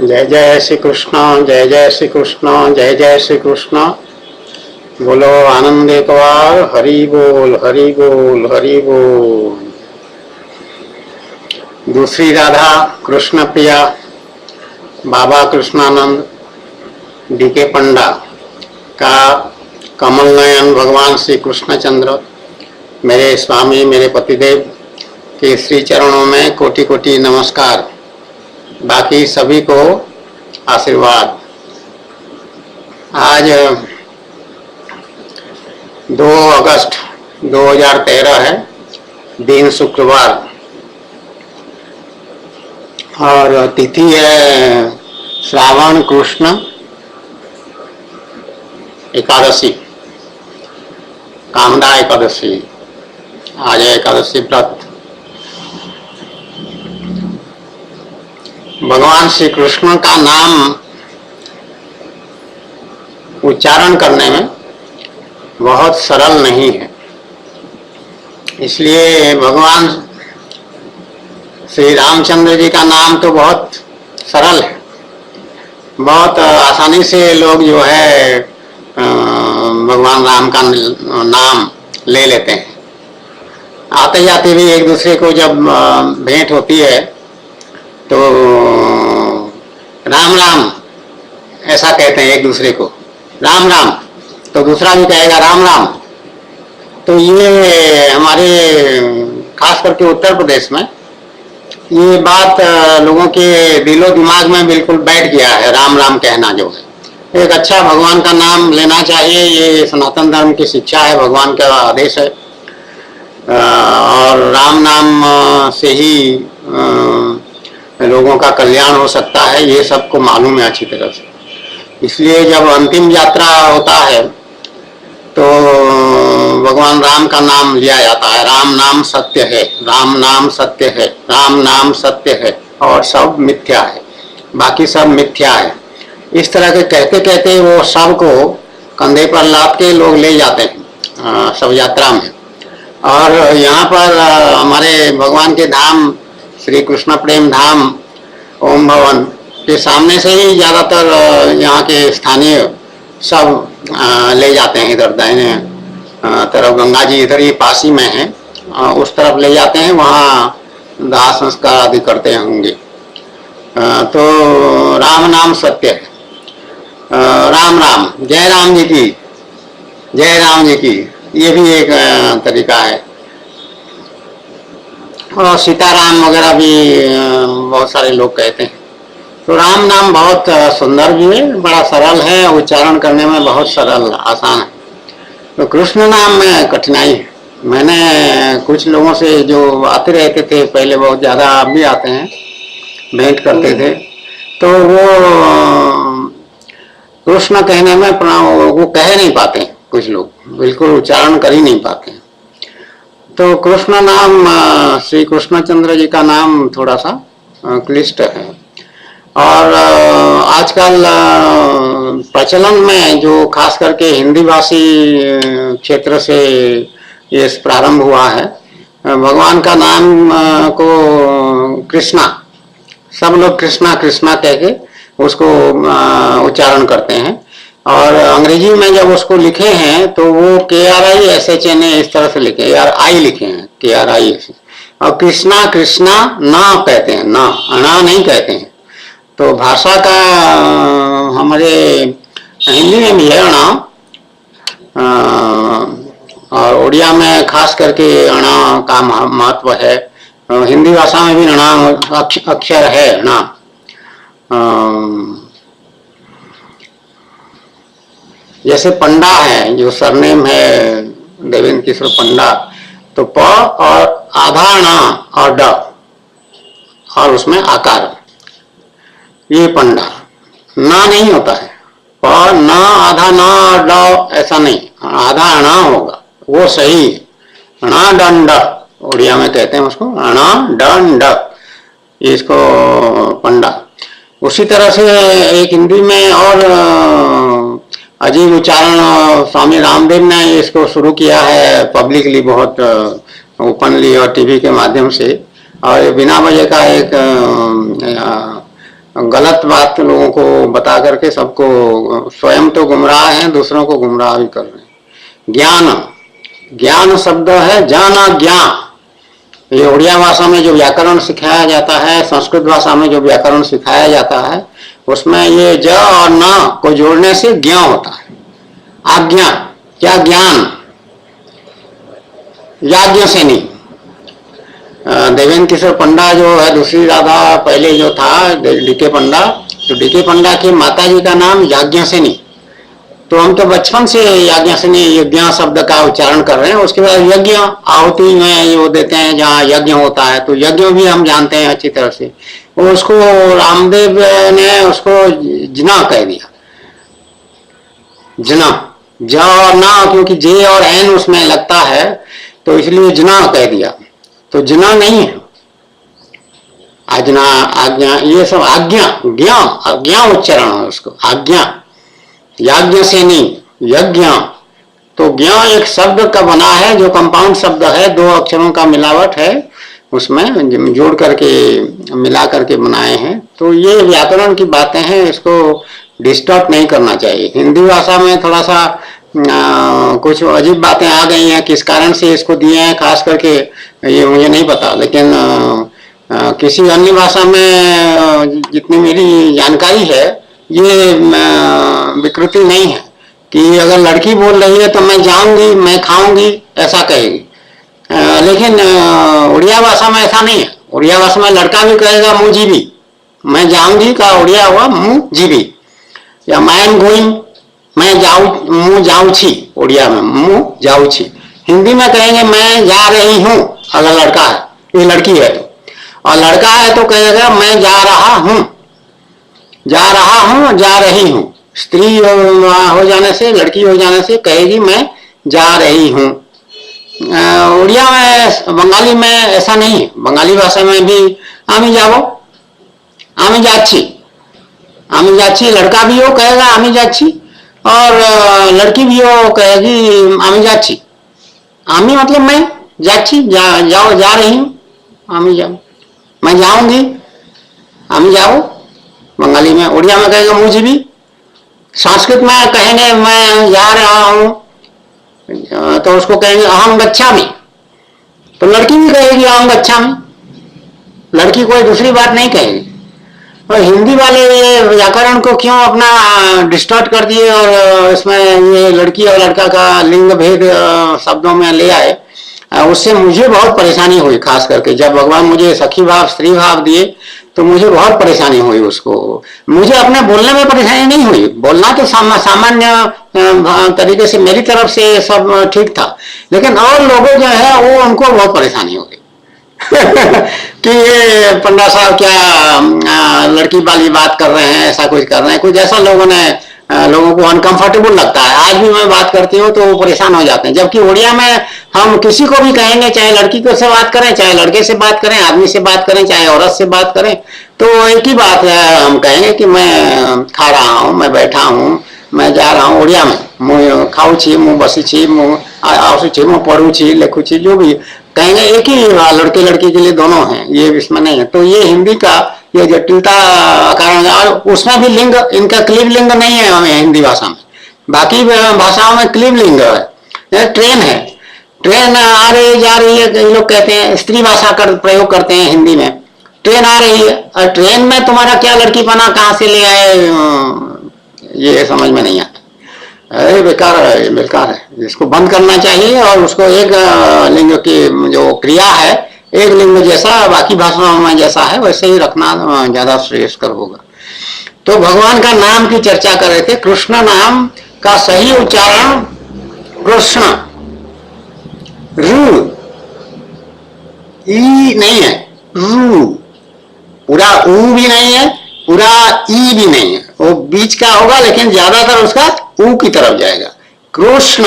जय जय श्री कृष्ण, जय जय श्री कृष्ण, जय जय श्री कृष्ण। बोलो आनंद एक बार, हरि बोल हरि बोल हरि बोल। दूसरी राधा कृष्ण प्रिया बाबा कृष्णानंद डीके पंडा का कमल नयन भगवान श्री कृष्णचंद्र मेरे स्वामी, मेरे पतिदेव के श्री चरणों में कोटि कोटि नमस्कार। बाकी सभी को आशीर्वाद। आज 2 अगस्त 2013 है, दिन शुक्रवार, और तिथि है श्रावण कृष्ण एकादशी, कामदा एकादशी। आज है एकादशी व्रत। भगवान श्री कृष्ण का नाम उच्चारण करने में बहुत सरल नहीं है, इसलिए भगवान श्री रामचंद्र जी का नाम तो बहुत सरल है। बहुत आसानी से लोग जो है भगवान राम का नाम ले लेते हैं। आते जाते भी एक दूसरे को जब भेंट होती है तो राम राम ऐसा कहते हैं एक दूसरे को, राम राम, तो दूसरा भी कहेगा राम राम। तो ये हमारे खास करके उत्तर प्रदेश में ये बात लोगों के दिलो दिमाग में बिल्कुल बैठ गया है। राम राम कहना जो है एक अच्छा, भगवान का नाम लेना चाहिए, ये सनातन धर्म की शिक्षा है, भगवान का आदेश है। और राम नाम से ही लोगों का कल्याण हो सकता है, ये सबको मालूम है अच्छी तरह से। इसलिए जब अंतिम यात्रा होता है तो भगवान राम का नाम लिया जाता है। राम नाम सत्य है, राम नाम सत्य है, राम नाम सत्य है और सब मिथ्या है, बाकी सब मिथ्या है। इस तरह के कहते कहते वो सब को कंधे पर लाद के लोग ले जाते हैं सब यात्रा में। और यहाँ पर हमारे भगवान के धाम श्री कृष्ण प्रेम धाम ओम भवन के सामने से ही ज़्यादातर यहाँ के स्थानीय सब ले जाते हैं। इधर दाहिने तरफ गंगा जी इधर ही पास ही में है, उस तरफ ले जाते हैं, वहाँ दाह संस्कार आदि करते होंगे। तो राम नाम सत्य है। राम राम, जय राम जी की, जय राम जी की, ये भी एक तरीका है। और सीताराम वगैरह भी बहुत सारे लोग कहते हैं। तो राम नाम बहुत सुंदर भी है, बड़ा सरल है, उच्चारण करने में बहुत सरल आसान है। तो कृष्ण नाम में कठिनाई है। मैंने कुछ लोगों से जो आते रहते थे पहले, बहुत ज़्यादा आप भी आते हैं, भेंट करते थे, तो वो कृष्ण कहने में वो कह नहीं पाते, कुछ लोग बिल्कुल उच्चारण कर ही नहीं पाते। तो कृष्ण नाम, श्री कृष्णचंद्र जी का नाम थोड़ा सा क्लिष्ट है। और आजकल प्रचलन में जो खास करके हिंदी भाषी क्षेत्र से ये प्रारंभ हुआ है, भगवान का नाम को कृष्णा, सब लोग कृष्णा कृष्णा कह के उसको उच्चारण करते हैं। और अंग्रेजी में जब उसको लिखे हैं तो वो KRISHNA इस तरह से लिखे, RI लिखे हैं, KRIS। और कृष्णा कृष्णा ना कहते हैं, ना अना नहीं कहते हैं। तो भाषा का हमारे हिंदी में भी है अणा, और उड़िया में खास करके अणा का महत्व है। हिंदी भाषा में भी अणा अक्षर है, अणा। जैसे पंडा है, जो सरनेम है देवेंद्र किशोर पंडा, तो प और आधा अणा और ड और उसमें आकार, ये पंडा। ना नहीं होता है, प ना आधा ना ड ऐसा नहीं, आधा अणा होगा, वो सही है। अणा दंड उड़िया में कहते हैं उसको, अणा दंड, इसको पंडा। उसी तरह से एक हिंदी में और अजीब उच्चारण स्वामी रामदेव ने इसको शुरू किया है पब्लिकली, बहुत ओपनली और टीवी के माध्यम से। और बिना वजह का एक गलत बात लोगों को बता करके सबको, स्वयं तो गुमराह हैं, दूसरों को गुमराह भी कर रहे हैं। ज्ञान, ज्ञान शब्द है जाना ज्ञान। ये उड़िया भाषा में जो व्याकरण सिखाया जाता है, संस्कृत भाषा में जो व्याकरण सिखाया जाता है, उसमें ये ज और न को जोड़ने से ज्ञ होता है। आज्ञा क्या ज्ञान, याज्ञ से नहीं। देवेंद्र किशोर पंडा जो है, दूसरी राधा पहले जो था डीके पंडा, तो डीके पंडा की माता जी का नाम याज्ञ से नहीं। तो हम तो बचपन से याज्ञ से नहीं यज्ञ शब्द का उच्चारण कर रहे हैं। उसके बाद यज्ञ आहुति में वो देते हैं जहाँ यज्ञ होता है, तो यज्ञ भी हम जानते हैं अच्छी तरह से। उसको रामदेव ने उसको जना कह दिया, जना, ज और ना, क्योंकि जे और एन उसमें लगता है तो इसलिए जना कह दिया। तो जना नहीं है, आजना, आज्ञा, ये सब आज्ञा, ज्ञा, अज्ञा उच्चारण है उसको, आज्ञा। याज्ञ से नहीं, यज्ञ। तो ज्ञ एक शब्द का बना है जो कंपाउंड शब्द है, दो अक्षरों का मिलावट है, उसमें जोड़ करके मिला करके बनाए हैं। तो ये व्याकरण की बातें हैं, इसको डिस्टर्ब नहीं करना चाहिए। हिंदी भाषा में थोड़ा सा कुछ अजीब बातें आ गई हैं, किस कारण से इसको दिए हैं खास करके ये मुझे नहीं पता, लेकिन किसी अन्य भाषा में जितनी मेरी जानकारी है ये विकृति नहीं है कि अगर लड़की बोल रही है तो मैं जाऊंगी, मैं खाऊंगी, ऐसा कहेगी। लेकिन उड़िया भाषा में ऐसा नहीं है। उड़िया भाषा में लड़का भी कहेगा मुँह जीवी, मैं जाऊंगी का उड़िया हुआ मुँह जीवी, या मैं एम गोइंग, मैं जाऊ, मुँह जाऊ छी, उड़िया में मुँह जाऊ छी। हिंदी में कहेंगे मैं जा रही हूँ अगर लड़का है, ये लड़की है तो, और लड़का है तो कहेगा मैं जा रहा हूँ, जा रहा हूँ, जा रही हूँ। स्त्री हो जाने से, लड़की हो जाने से कहेगी मैं जा रही हूँ। उड़िया में, बंगाली में ऐसा नहीं है। बंगाली भाषा में भी आमी जाओ, आमी जाच्छी, आमी जाच्छी, लड़का भी हो कहेगा आमी जाच्छी, और लड़की भी हो कहेगी आमी जाच्छी। आमी मतलब मैं, जाच्छी जाओ, जा रही हूँ, आमी जाओ, मैं जाऊंगी, आमी जाओ बंगाली में। उड़िया में कहेगा मुझे भी। संस्कृत में कहेंगे मैं जा रहा हूं तो उसको कहेंगे अहम गच्छामि, तो लड़की भी कहेगी अहम गच्छामि, लड़की कोई दूसरी बात नहीं कहेगी। और हिंदी वाले ये व्याकरण को क्यों अपना डिस्टॉर्ट कर दिए और इसमें ये लड़की और लड़का का लिंग भेद शब्दों में ले आए, उससे मुझे बहुत परेशानी हुई। खास करके जब भगवान मुझे सखी भाव, स्त्री भाव दिए तो मुझे बहुत परेशानी हुई। उसको मुझे अपने बोलने में परेशानी नहीं हुई, बोलना तो सामान्य तरीके से मेरी तरफ से सब ठीक था, लेकिन और लोगों जो है वो उनको बहुत परेशानी हो गई कि ये पंडा साहब क्या लड़की वाली बात कर रहे हैं, ऐसा कुछ कर रहे हैं, कुछ ऐसा लोगों को अनकंफर्टेबल लगता है। आज भी मैं बात करती हूँ तो वो परेशान हो जाते हैं। जबकि उड़िया में हम किसी को भी कहेंगे, चाहे लड़की को से बात करें, चाहे लड़के से बात करें, आदमी से बात करें, चाहे औरत से बात करें, तो एक ही बात है, हम कहेंगे कि मैं खा रहा हूँ, मैं बैठा हूँ, मैं जा रहा हूँ। उड़िया में मुँह खाऊ छी, मुँह बसी छी, मुँह आसू छी, मुँह पढ़ू छी, लिखू छी, जो भी कहेंगे एक ही, लड़के लड़की के लिए दोनों हैं, ये इसमें नहीं है। तो ये हिंदी का ये जटिलता कारण, और उसमें भी लिंग इनका क्लीव लिंग नहीं है हमें हिंदी भाषा में। बाकी भाषाओं में क्लीव लिंग है। ट्रेन है, ट्रेन आ रही जा रही है, कई लोग कहते हैं स्त्री भाषा का प्रयोग करते हैं हिंदी में। ट्रेन आ रही है, और ट्रेन में तुम्हारा क्या लड़की बना, कहाँ से ले आए, ये समझ में नहीं आता। अरे बेकार है, बेकार है, इसको बंद करना चाहिए। और उसको एक लिंग की जो क्रिया है, एक लिंग जैसा बाकी भाषाओं में जैसा है वैसे ही रखना ज्यादा श्रेयस्कर होगा। तो भगवान का नाम की चर्चा कर रहे थे। कृष्ण नाम का सही उच्चारण कृष्ण, रू, ई नहीं है, रू, पूरा ऊ भी नहीं है, पूरा ई भी नहीं है, वो बीच का होगा, लेकिन ज्यादातर उसका ऊ की तरफ जाएगा। कृष्ण,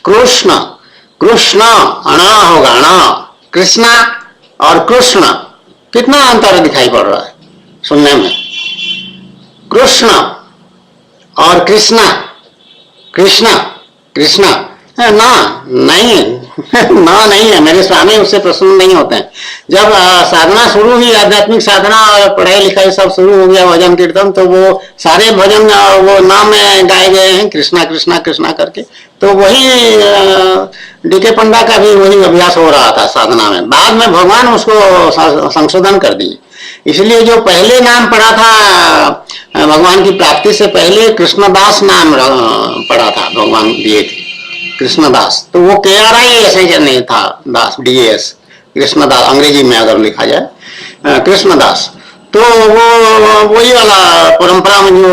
कृष्ण, कृष्ण अणा होगा, अणा। कृष्णा और कृष्ण कितना अंतर दिखाई पड़ रहा है सुनने में। कृष्ण और कृष्णा, कृष्णा, कृष्णा ना, नहीं, ना नहीं है, मेरे स्वामी उससे प्रसन्न नहीं होते हैं। जब साधना शुरू हुई, आध्यात्मिक साधना और पढ़ाई लिखाई सब शुरू हो गया, भजन कीर्तन, तो वो सारे भजन वो नाम में गाए गए हैं, कृष्णा कृष्णा कृष्णा करके। तो वही डीके पंडा का भी वही अभ्यास हो रहा था साधना में। बाद में भगवान उसको संशोधन कर दिए। इसलिए जो पहले नाम पड़ा था भगवान की प्राप्ति से पहले, कृष्णदास नाम पड़ा था, भगवान दिए थे कृष्णदास। तो वो KRI ऐसे नहीं था, दास DAS, कृष्णदास अंग्रेजी में अगर लिखा जाए कृष्णदास। तो वो वही वाला परंपरा में जो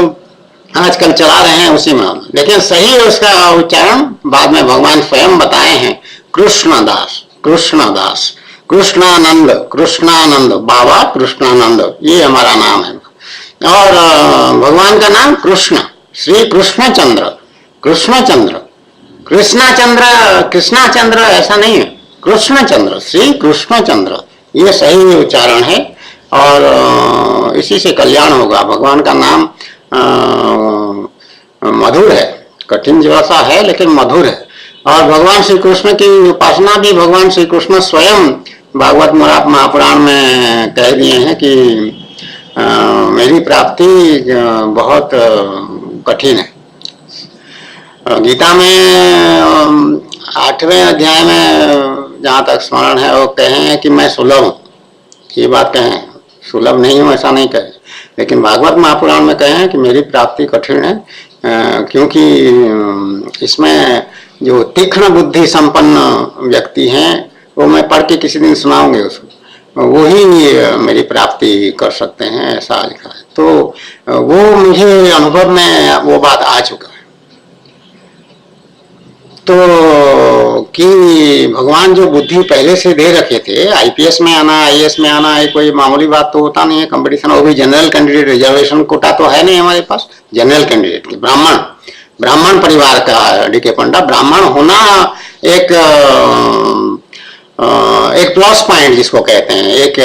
आजकल चला रहे हैं उसी में, लेकिन सही उसका उच्चारण बाद में भगवान स्वयं बताए हैं, कृष्णदास कृष्णदास, कृष्णानंद कृष्णानंद, बाबा कृष्णानंद, ये हमारा नाम है। और भगवान का नाम कृष्ण, श्री कृष्णचंद्र, कृष्णचंद्र, कृष्णाचंद्र, कृष्णाचंद्र ऐसा नहीं है, कृष्णचंद्र, श्री कृष्णचंद्र, ये सही उच्चारण है। और इसी से कल्याण होगा। भगवान का नाम मधुर है, कठिन जैसा है लेकिन मधुर है। और भगवान श्री कृष्ण की उपासना भी भगवान श्री कृष्ण स्वयं भागवत महापुराण में कह दिए हैं कि मेरी प्राप्ति बहुत कठिन है। गीता में 8वें अध्याय में जहाँ तक स्मरण है वो कहे हैं कि मैं सुलभ हूँ, ये बात कहें, सुलभ नहीं हूँ ऐसा नहीं कहे। लेकिन भागवत महापुराण में कहे हैं कि मेरी प्राप्ति कठिन है, क्योंकि इसमें जो तीक्ष्ण बुद्धि संपन्न व्यक्ति हैं, वो मैं पढ़ के किसी दिन सुनाऊंगे उसको, वही मेरी प्राप्ति कर सकते हैं, ऐसा लिखा है। तो वो मुझे अनुभव में वो बात आ चुका है। तो कि भगवान जो बुद्धि पहले से दे रखे थे, IPS में आना, IAS में आना, ये कोई मामूली बात तो होता नहीं है। कंपटीशन, वो भी जनरल कैंडिडेट, रिजर्वेशन कोटा तो है नहीं हमारे पास, जनरल कैंडिडेट की, ब्राह्मण परिवार का डीके पंडा। ब्राह्मण होना एक प्लस पॉइंट जिसको कहते हैं, एक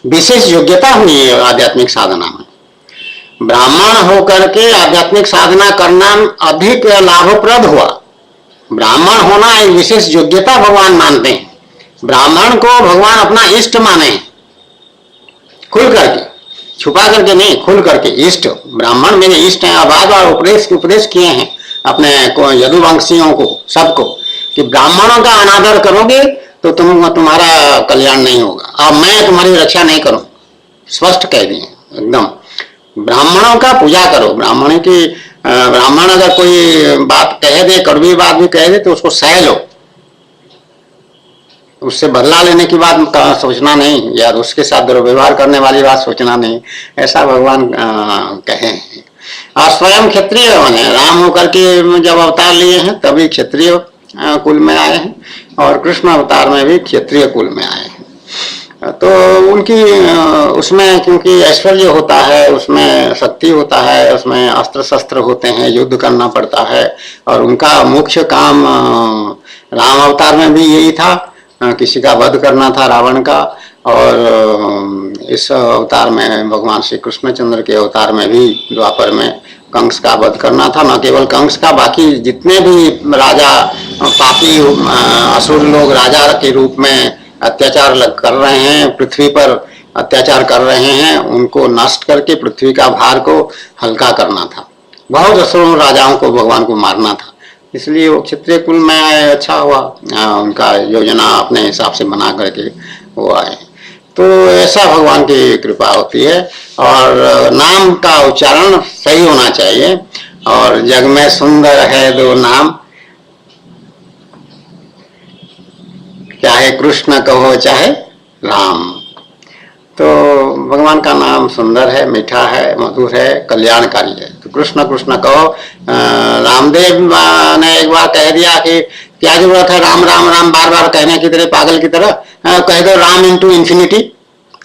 विशेष योग्यता हुई आध्यात्मिक साधना में। ब्राह्मण होकर के आध्यात्मिक साधना करना अधिक लाभप्रद हुआ। ब्राह्मण होना एक विशेष योग्यता भगवान मानते हैं। ब्राह्मण को भगवान अपना इष्ट माने, खुल करके, छुपा करके नहीं, खुल करके इष्ट। ब्राह्मण मेरे इष्ट हैं। बार बार उपदेश किए हैं अपने यदुवंशियों को, सबको, कि ब्राह्मणों का अनादर करोगे तो तुम्हारा कल्याण नहीं होगा, अब मैं तुम्हारी रक्षा नहीं करूं, स्पष्ट कह दिए एकदम। ब्राह्मणों का पूजा करो। ब्राह्मण अगर कोई बात कह दे, कड़वी बात भी कह दे, तो उसको सह लो, उससे बदला लेने की बात सोचना नहीं, या उसके साथ दुर्व्यवहार करने वाली बात सोचना नहीं, ऐसा भगवान कहे। और स्वयं क्षत्रिय बने, राम होकर के जब अवतार लिए हैं तभी क्षत्रिय कुल में आए हैं, और कृष्ण अवतार में भी क्षत्रिय कुल में आए हैं। तो उनकी उसमें क्योंकि ऐश्वर्य होता है, उसमें शक्ति होता है, उसमें अस्त्र शस्त्र होते हैं, युद्ध करना पड़ता है। और उनका मुख्य काम राम अवतार में भी यही था, किसी का वध करना था, रावण का। और इस अवतार में भगवान श्री कृष्णचंद्र के अवतार में भी द्वापर में कंस का वध करना था। न केवल कंस का, बाकी जितने भी राजा पापी असुर लोग राजा के रूप में अत्याचार कर रहे हैं, पृथ्वी पर अत्याचार कर रहे हैं, उनको नष्ट करके पृथ्वी का भार को हल्का करना था। बहुत असुरों राजाओं को भगवान को मारना था, इसलिए वो क्षत्रिय कुल में आए। अच्छा हुआ, उनका योजना अपने हिसाब से बना करके वो आए। तो ऐसा भगवान की कृपा होती है। और नाम का उच्चारण सही होना चाहिए। और जग में सुंदर है दो नाम, चाहे कृष्ण कहो चाहे राम। तो भगवान का नाम सुंदर है, मीठा है, मधुर है, कल्याणकारी है। तो कृष्ण कृष्ण कहो। रामदेव ने एक बार कह दिया कि क्या जरूरत है राम राम राम बार बार कहने की तरह, पागल की तरह कह दो राम इंटू इन्फिनिटी।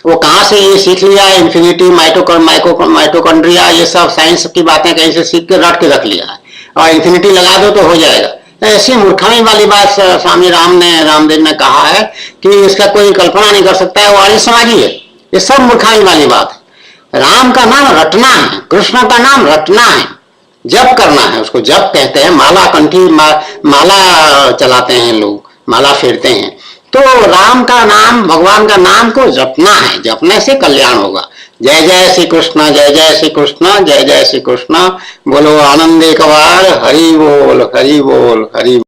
वो कहाँ से ये सीख लिया, इन्फिनिटी, माइटोकॉन्ड्रिया, ये सब साइंस की बातें कहीं से सीख के रट के रख लिया है, और इन्फिनिटी लगा दो तो हो जाएगा। ऐसी मूर्खामी वाली बात स्वामी रामदेव ने कहा है कि इसका कोई कल्पना नहीं कर सकता है, वो आर्य समाजी है। ये सब मूर्खामी वाली बात है। राम का नाम रटना है, कृष्ण का नाम रटना है, जप करना है, उसको जप कहते हैं। माला कंठी माला चलाते हैं लोग, माला फेरते हैं। तो राम का नाम, भगवान का नाम को जपना है, जपने से कल्याण होगा। जय जय श्री कृष्ण, जय जय श्री कृष्ण, जय जय श्री कृष्ण। बोलो आनंद एक बार, हरि बोल हरि बोल हरि बोल।